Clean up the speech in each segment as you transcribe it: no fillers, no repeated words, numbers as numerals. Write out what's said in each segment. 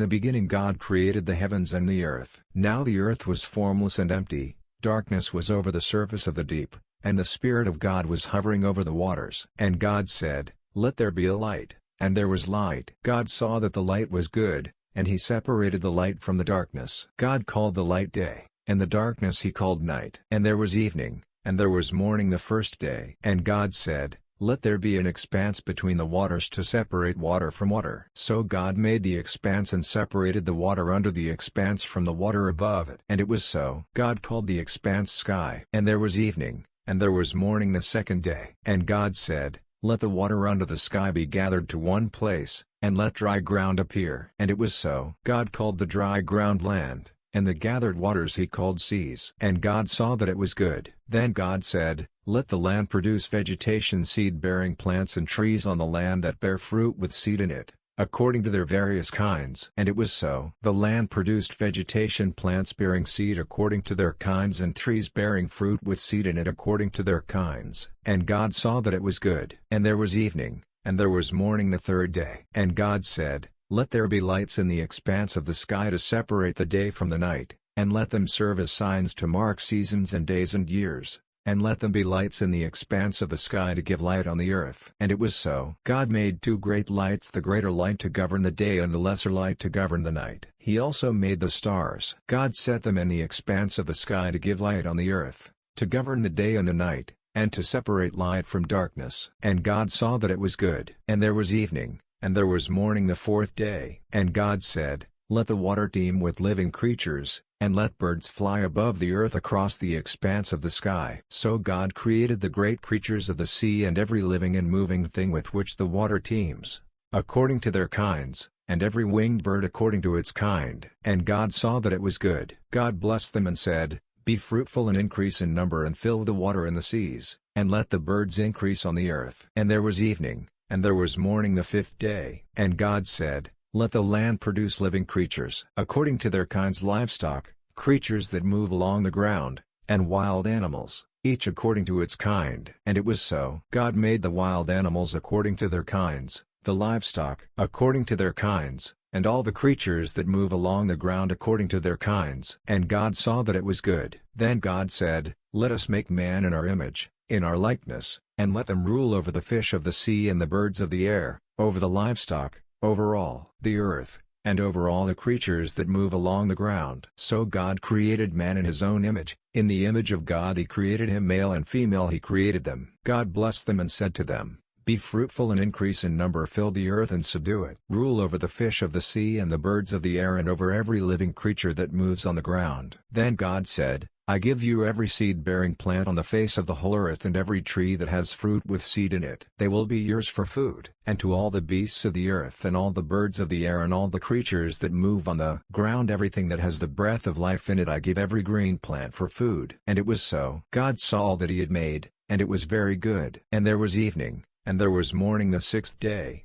the beginning God created the heavens and the earth. Now the earth was formless and empty, darkness was over the surface of the deep, and the Spirit of God was hovering over the waters. And God said, "Let there be a light," and there was light. God saw that the light was good, and he separated the light from the darkness. God called the light day, and the darkness he called night. And there was evening, and there was morning the first day. And God said, "Let there be an expanse between the waters to separate water from water." So God made the expanse and separated the water under the expanse from the water above it. And it was so. God called the expanse sky. And there was evening, and there was morning the second day. And God said, "Let the water under the sky be gathered to one place, and let dry ground appear." And it was so. God called the dry ground land, and the gathered waters he called seas. And God saw that it was good. Then God said, "Let the land produce vegetation, seed-bearing plants and trees on the land that bear fruit with seed in it, according to their various kinds." And it was so. The land produced vegetation, plants bearing seed according to their kinds, and trees bearing fruit with seed in it according to their kinds. And God saw that it was good. And there was evening, and there was morning the third day. And God said, "Let there be lights in the expanse of the sky to separate the day from the night, and let them serve as signs to mark seasons and days and years. And let them be lights in the expanse of the sky to give light on the earth." And it was so. God made two great lights, the greater light to govern the day and the lesser light to govern the night. He also made the stars. God set them in the expanse of the sky to give light on the earth, to govern the day and the night, and to separate light from darkness. And God saw that it was good. And there was evening, and there was morning the fourth day. And God said, "Let the water teem with living creatures, and let birds fly above the earth across the expanse of the sky." So God created the great creatures of the sea and every living and moving thing with which the water teems, according to their kinds, and every winged bird according to its kind. And God saw that it was good. God blessed them and said, "Be fruitful and increase in number and fill the water in the seas, and let the birds increase on the earth." And there was evening, and there was morning the fifth day. And God said, "Let the land produce living creatures according to their kinds, livestock, creatures that move along the ground, and wild animals, each according to its kind." And it was so. God made the wild animals according to their kinds, the livestock according to their kinds, and all the creatures that move along the ground according to their kinds. And God saw that it was good. Then God said, "Let us make man in our image, in our likeness, and let them rule over the fish of the sea and the birds of the air, over the livestock, over all the earth, and over all the creatures that move along the ground." So God created man in his own image, in the image of God he created him, male and female he created them. God blessed them and said to them, "Be fruitful and increase in number, fill the earth and subdue it. Rule over the fish of the sea and the birds of the air and over every living creature that moves on the ground." Then God said, "I give you every seed-bearing plant on the face of the whole earth and every tree that has fruit with seed in it. They will be yours for food. And to all the beasts of the earth and all the birds of the air and all the creatures that move on the ground, everything that has the breath of life in it, I give every green plant for food." And it was so. God saw all that he had made, and it was very good. And there was evening, and there was morning the sixth day.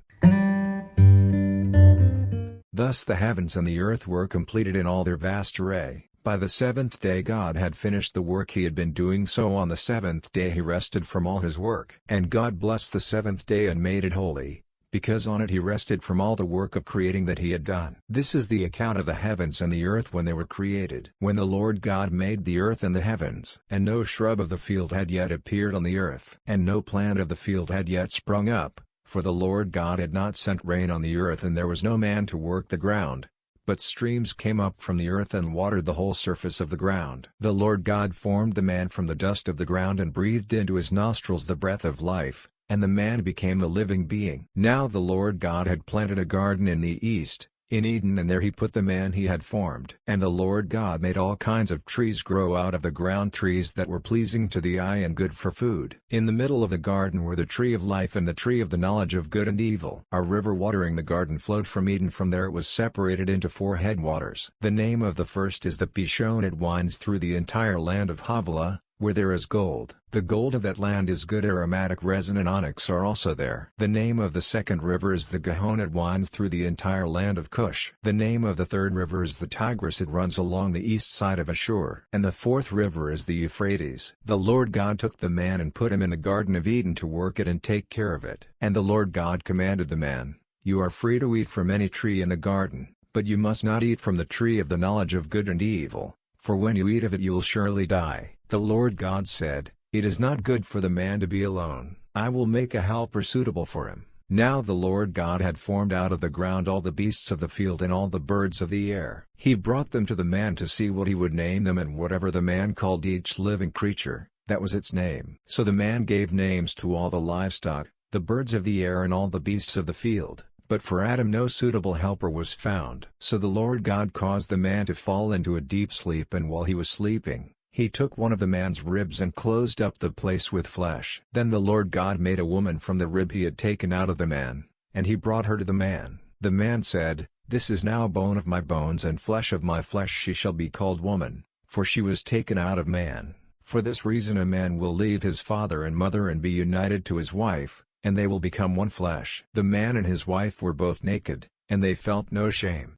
Thus the heavens and the earth were completed in all their vast array. By the seventh day God had finished the work he had been doing, so on the seventh day he rested from all his work. And God blessed the seventh day and made it holy, because on it he rested from all the work of creating that he had done. This is the account of the heavens and the earth when they were created. When the Lord God made the earth and the heavens, and no shrub of the field had yet appeared on the earth, and no plant of the field had yet sprung up, for the Lord God had not sent rain on the earth, and there was no man to work the ground. But streams came up from the earth and watered the whole surface of the ground. The Lord God formed the man from the dust of the ground and breathed into his nostrils the breath of life, and the man became a living being. Now the Lord God had planted a garden in the east, in Eden, and there he put the man he had formed. And the Lord God made all kinds of trees grow out of the ground, trees that were pleasing to the eye and good for food. In the middle of the garden were the tree of life and the tree of the knowledge of good and evil. A river watering the garden flowed from Eden. From there it was separated into 4 headwaters. The name of the first is the Pishon. It winds through the entire land of Havilah, where there is gold. The gold of that land is good aromatic resin, and onyx are also there. The name of the second river is the Gihon. It winds through the entire land of Cush. The name of the third river is the Tigris. It runs along the east side of Ashur. And the fourth river is the Euphrates. The Lord God took the man and put him in the Garden of Eden to work it and take care of it. And the Lord God commanded the man, "You are free to eat from any tree in the garden, But you must not eat from the tree of the knowledge of good and evil, for when you eat of it you will surely die." The Lord God said, "It is not good for the man to be alone. I will make a helper suitable for him." Now the Lord God had formed out of the ground all the beasts of the field and all the birds of the air. He brought them to the man to see what he would name them, and whatever the man called each living creature, that was its name. So the man gave names to all the livestock, the birds of the air and all the beasts of the field. But for Adam no suitable helper was found. So the Lord God caused the man to fall into a deep sleep, and while he was sleeping, he took one of the man's ribs and closed up the place with flesh. Then the Lord God made a woman from the rib he had taken out of the man, and he brought her to the man. The man said, "This is now bone of my bones and flesh of my flesh. She shall be called woman, for she was taken out of man." For this reason a man will leave his father and mother and be united to his wife, and they will become one flesh. The man and his wife were both naked, and they felt no shame.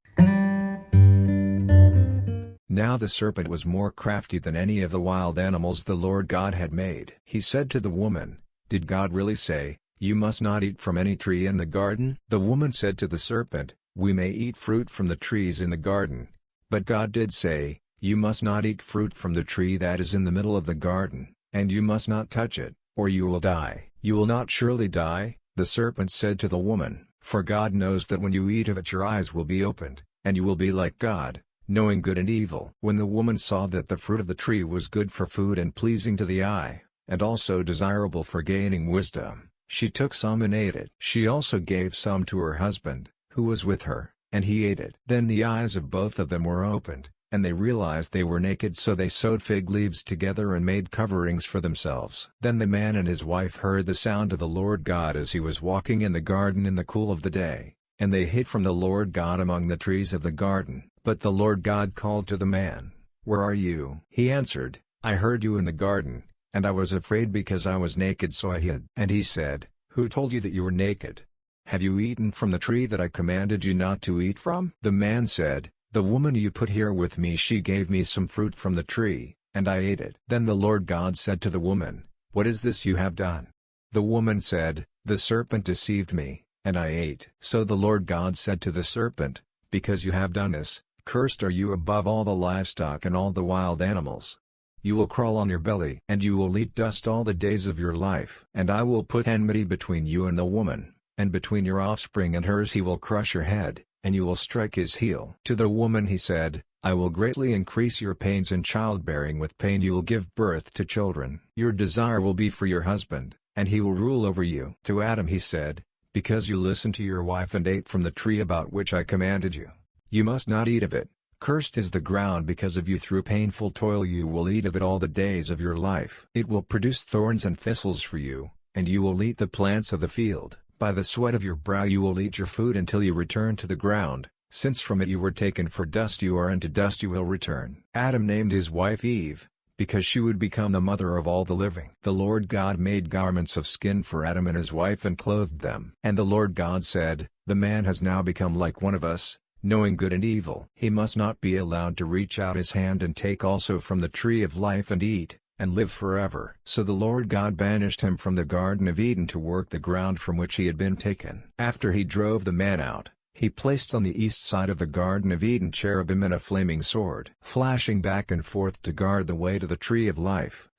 Now the serpent was more crafty than any of the wild animals the Lord God had made. He said to the woman, "Did God really say, 'You must not eat from any tree in the garden'?" The woman said to the serpent, "We may eat fruit from the trees in the garden, but God did say, 'You must not eat fruit from the tree that is in the middle of the garden, and you must not touch it, or you will die.'" "You will not surely die," the serpent said to the woman, "for God knows that when you eat of it your eyes will be opened, and you will be like God, knowing good and evil." When the woman saw that the fruit of the tree was good for food and pleasing to the eye, and also desirable for gaining wisdom, she took some and ate it. She also gave some to her husband, who was with her, and he ate it. Then the eyes of both of them were opened, and they realized they were naked, so they sewed fig leaves together and made coverings for themselves. Then the man and his wife heard the sound of the Lord God as he was walking in the garden in the cool of the day, and they hid from the Lord God among the trees of the garden. But the Lord God called to the man, "Where are you?" He answered, "I heard you in the garden, and I was afraid because I was naked, so I hid." And he said, "Who told you that you were naked? Have you eaten from the tree that I commanded you not to eat from?" The man said, "The woman you put here with me, she gave me some fruit from the tree, and I ate it." Then the Lord God said to the woman, "What is this you have done?" The woman said, "The serpent deceived me, and I ate." So the Lord God said to the serpent, "Because you have done this, cursed are you above all the livestock and all the wild animals. You will crawl on your belly, and you will eat dust all the days of your life. And I will put enmity between you and the woman, and between your offspring and hers. He will crush your head, and you will strike his heel." To the woman he said, "I will greatly increase your pains in childbearing. With pain you will give birth to children. Your desire will be for your husband, and he will rule over you." To Adam he said, "Because you listened to your wife and ate from the tree about which I commanded you, you must not eat of it. Cursed is the ground because of you. Through painful toil you will eat of it all the days of your life. It will produce thorns and thistles for you, and you will eat the plants of the field. By the sweat of your brow you will eat your food until you return to the ground, since from it you were taken. For dust you are, and to dust you will return." Adam named his wife Eve, because she would become the mother of all the living. The Lord God made garments of skin for Adam and his wife and clothed them. And the Lord God said, "The man has now become like one of us, knowing good and evil. He must not be allowed to reach out his hand and take also from the tree of life and eat, and live forever." So the Lord God banished him from the Garden of Eden to work the ground from which he had been taken. After he drove the man out, he placed on the east side of the Garden of Eden cherubim and a flaming sword, flashing back and forth to guard the way to the tree of life.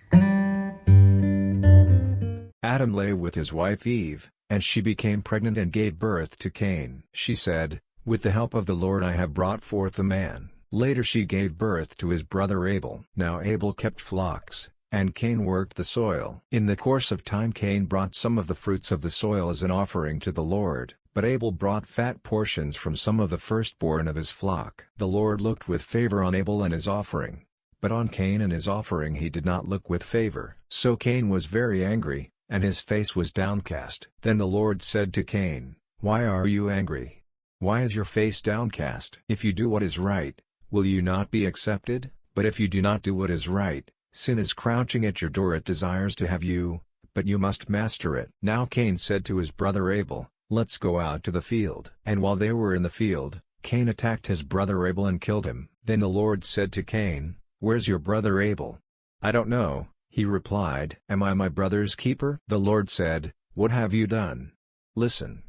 Adam lay with his wife Eve, and she became pregnant and gave birth to Cain. She said, "With the help of the Lord I have brought forth a man." Later she gave birth to his brother Abel. Now Abel kept flocks, and Cain worked the soil. In the course of time Cain brought some of the fruits of the soil as an offering to the Lord, but Abel brought fat portions from some of the firstborn of his flock. The Lord looked with favor on Abel and his offering, but on Cain and his offering he did not look with favor. So Cain was very angry, and his face was downcast. Then the Lord said to Cain, "Why are you angry? Why is your face downcast? If you do what is right, will you not be accepted? But if you do not do what is right, sin is crouching at your door. It desires to have you, but you must master it." Now Cain said to his brother Abel, "Let's go out to the field." And while they were in the field, Cain attacked his brother Abel and killed him. Then the Lord said to Cain, "Where's your brother Abel?" "I don't know," he replied. "Am I my brother's keeper?" The Lord said, "What have you done? Listen.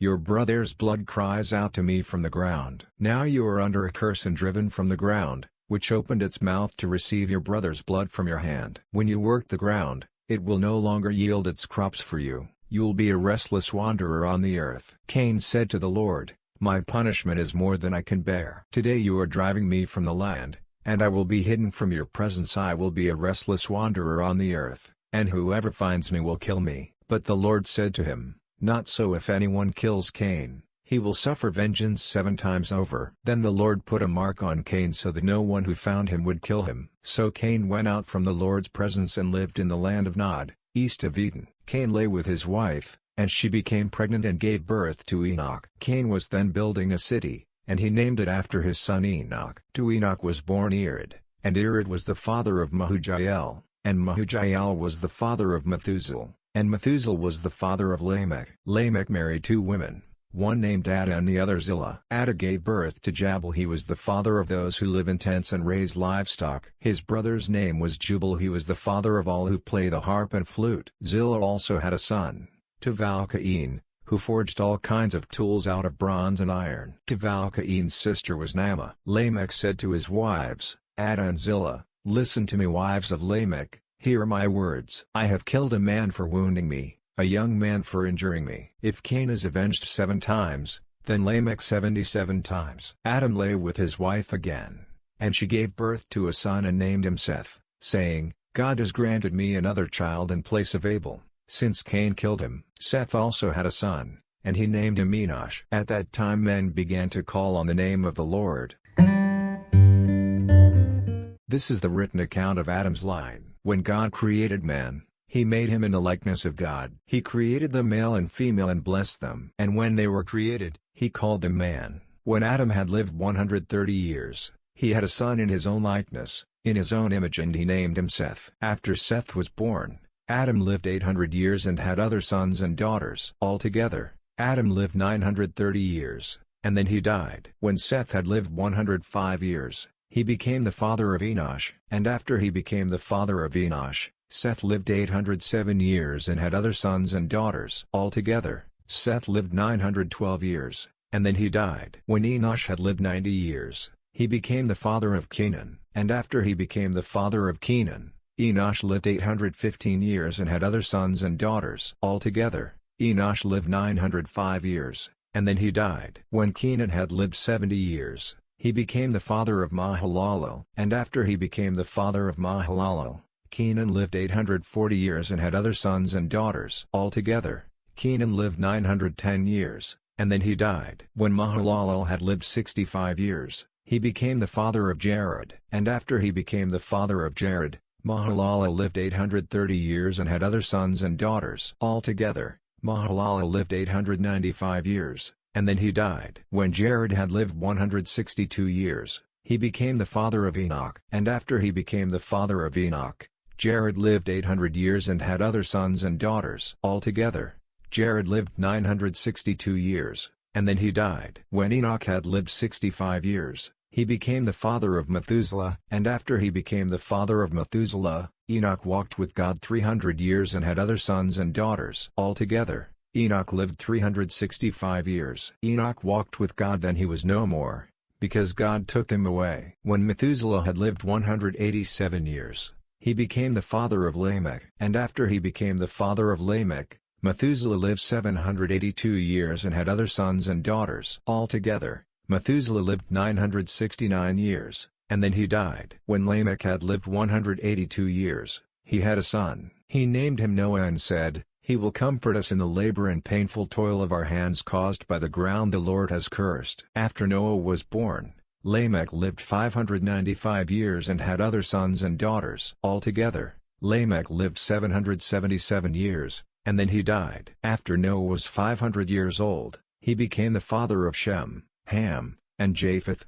Your brother's blood cries out to me from the ground. Now you are under a curse and driven from the ground, which opened its mouth to receive your brother's blood from your hand. When you work the ground, it will no longer yield its crops for you. You'll be a restless wanderer on the earth." Cain said to the Lord, "My punishment is more than I can bear. Today you are driving me from the land, and I will be hidden from your presence. I will be a restless wanderer on the earth, and whoever finds me will kill me." But the Lord said to him, "Not so. If anyone kills Cain, he will suffer vengeance 7 times over." Then the Lord put a mark on Cain so that no one who found him would kill him. So Cain went out from the Lord's presence and lived in the land of Nod, east of Eden. Cain lay with his wife, and she became pregnant and gave birth to Enoch. Cain was then building a city, and he named it after his son Enoch. To Enoch was born Irad, and Irad was the father of Mahujael, and Mahujael was the father of Methuselah, and Methuselah was the father of Lamech. Lamech married 2 women, one named Ada and the other Zillah. Ada gave birth to Jabal. He was the father of those who live in tents and raise livestock. His brother's name was Jubal. He was the father of all who play the harp and flute. Zillah also had a son, Tubal-Cain, who forged all kinds of tools out of bronze and iron. Tubal-Cain's sister was Naamah. Lamech said to his wives, Ada and Zillah, "Listen to me, wives of Lamech, hear my words. I have killed a man for wounding me, a young man for injuring me. If Cain is avenged 7 times, then Lamech 77 times." Adam lay with his wife again, and she gave birth to a son and named him Seth, saying, "God has granted me another child in place of Abel, since Cain killed him." Seth also had a son, and he named him Enosh. At that time men began to call on the name of the Lord. This is the written account of Adam's line. When God created man, He made him in the likeness of God. He created them male and female and blessed them. And when they were created, He called them man. When Adam had lived 130 years, he had a son in his own likeness, in his own image, and he named him Seth. After Seth was born, Adam lived 800 years and had other sons and daughters. Altogether, Adam lived 930 years, and then he died. When Seth had lived 105 years, he became the father of Enosh. And after he became the father of Enosh, Seth lived 807 years and had other sons and daughters. Altogether, Seth lived 912 years, and then he died. When Enosh had lived 90 years, he became the father of Kenan. And after he became the father of Kenan, Enosh lived 815 years and had other sons and daughters. Altogether, Enosh lived 905 years, and then he died. When Kenan had lived 70 years, he became the father of Mahalalel. And after he became the father of Mahalalel, Kenan lived 840 years and had other sons and daughters. Altogether, Kenan lived 910 years, and then he died. When Mahalalel had lived 65 years, he became the father of Jared. And after he became the father of Jared, Mahalalel lived 830 years and had other sons and daughters. Altogether, Mahalalel lived 895 years, and then he died. When Jared had lived 162 years, he became the father of Enoch. And after he became the father of Enoch, Jared lived 800 years and had other sons and daughters. Altogether, Jared lived 962 years, and then he died. When Enoch had lived 65 years, he became the father of Methuselah. And after he became the father of Methuselah, Enoch walked with God 300 years and had other sons and daughters. Altogether, Enoch lived 365 years. Enoch walked with God, then he was no more, because God took him away. When Methuselah had lived 187 years, he became the father of Lamech. And after he became the father of Lamech, Methuselah lived 782 years and had other sons and daughters. Altogether, Methuselah lived 969 years, and then he died. When Lamech had lived 182 years, he had a son. He named him Noah and said, "He will comfort us in the labor and painful toil of our hands caused by the ground the Lord has cursed." After Noah was born, Lamech lived 595 years and had other sons and daughters. Altogether, Lamech lived 777 years, and then he died. After Noah was 500 years old, he became the father of Shem, Ham, and Japheth.